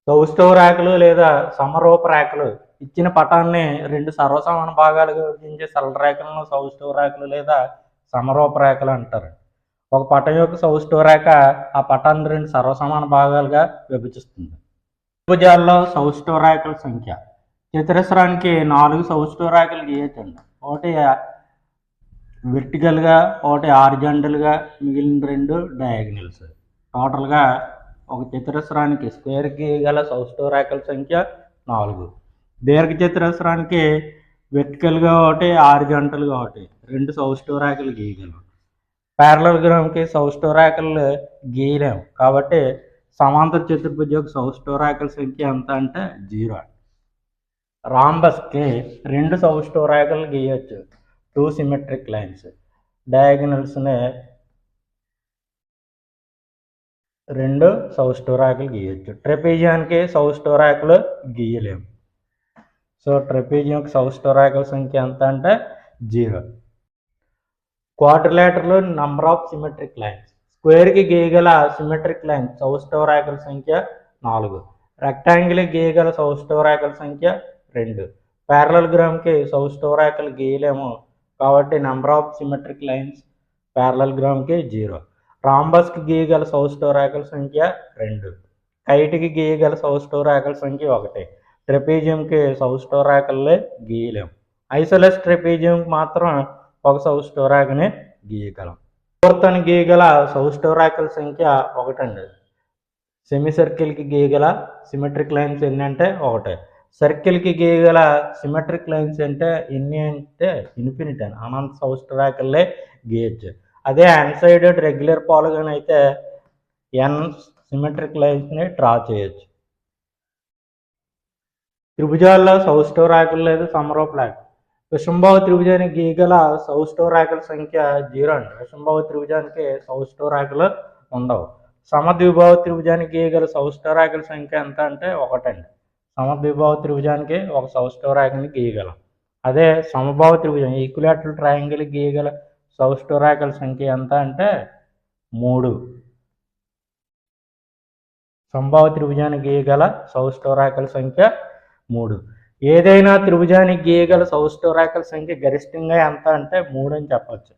సౌష్టవ లేదా సమరూప రేఖలు ఇచ్చిన పటాన్ని రెండు సర్వసమాన భాగాలుగా విభజించే సరళ రేఖలను సౌష్టవ రేఖలు లేదా సమరూప రేఖలు అంటారు. ఒక పటం యొక్క సౌష్టవ రేఖ ఆ పటాన్ని రెండు సర్వసమాన భాగాలుగా విభజిస్తుంది. త్రిభుజాల్లో సౌష్టవ రేఖల సంఖ్య. చతురస్రానికి 4 సౌష్టవ రేఖలు గీయొచ్చండి. ఒకటి వెర్టికల్గా, ఒకటి హారిజాంటల్గా, మిగిలిన 2 డయాగ్నల్స్. టోటల్గా ఒక చతురస్రానికి స్క్వేర్కి గల సౌష్టవ రేఖల సంఖ్య 4. దీర్ఘ చతురస్రానికి వెర్టికల్గా ఒకటి, హారిజాంటల్గా ఒకటి, 2 సౌష్టవ రేఖలు గీయగలం. పారలలోగ్రామ్కి సౌష్టవ రేఖలు గీయలేము కాబట్టి సమాంతర చతుర్భుజ యొక్క సౌష్టవ రేఖల సంఖ్య ఎంత అంటే 0. రాంబస్కి 2 సౌష్టవ రేఖలు గీయవచ్చు, 2 సిమెట్రిక్ లైన్స్. డయాగ్నల్స్ని 2 సౌష్టవ రేఖలు గీయవచ్చు. ట్రెపీజియానికి సౌష్టవ రేఖలు గీయలేము. సో ట్రెపీజియం సౌష్టవ రేఖల సంఖ్య ఎంత అంటే 0. Quadrilateral number of symmetric lines. స్క్వేర్కి గీయగల సిమెట్రిక్ లైన్ సౌష్టవ రేఖల సంఖ్య 4. రెక్టాంగిల్ గీయగల సౌష్టవ రేఖల సంఖ్య 2. పారలలోగ్రామ్కి సౌష్టవ రేఖలు గీయలేము కాబట్టి నెంబర్ ఆఫ్ సిమెట్రిక్ లైన్స్ పారలలోగ్రామ్కి 0. రాంబస్కి గీయగల సౌష్టవ రేఖల సంఖ్య 2. కైట్కి గీయగల సౌష్టవ రేఖల సంఖ్య 1. ట్రెపీజియంకి సౌష్టవ రేఖలే గీయలేము. ఐసోలస్ ట్రెపీజియంకి మాత్రం ఒక సౌష్టవ రేఖని గీయగలం. పూర్తని గీయగల సౌష్టవ రేఖల సంఖ్య 1 అండి. సెమీ సర్కిల్కి గీయగల సిమెట్రిక్ లైన్స్ ఎన్ని అంటే 1. సర్కిల్కి గీయగల సిమెట్రిక్ లైన్స్ అంటే ఎన్ని అంటే ఇన్ఫినిటీ అని, అనంత సౌష్టవ రేఖలే గీయచ్చు. అదే అన్సైడెడ్ రెగ్యులర్ పాలిగాన్ అయితే n సిమెట్రిక్ లైన్స్ని డ్రా చేయొచ్చు. త్రిభుజాల్లో సౌష్టవ రేఖలు లేదా సమరూప రేఖ. విషంభావ త్రిభుజానికి గీయగల సౌష్టవ రేఖల సంఖ్య 0 అండి. విషంభావ త్రిభుజానికి సౌష్టవ రేఖలు ఉండవు. సమద్విభావ త్రిభుజానికి గీయగల సౌష్టవ రేఖల సంఖ్య ఎంత అంటే 1 అండి. సమద్విభావ త్రిభుజానికి ఒక సౌష్టవ రేఖని గీయగలం. అదే సమభావ త్రిభుజం ఈక్విలాటరల్ ట్రయాంగిల్ గీయగల సౌష్టవ రేఖల సంఖ్య ఎంత అంటే 3. సమభావ త్రిభుజానికి గీయగల సౌష్టవ రేఖల సంఖ్య 3. ఏదైనా త్రిభుజానికి గీయగల సౌష్టవ రేఖల సంఖ్య గరిష్టంగా ఎంత అంటే 3 అని చెప్పచ్చు.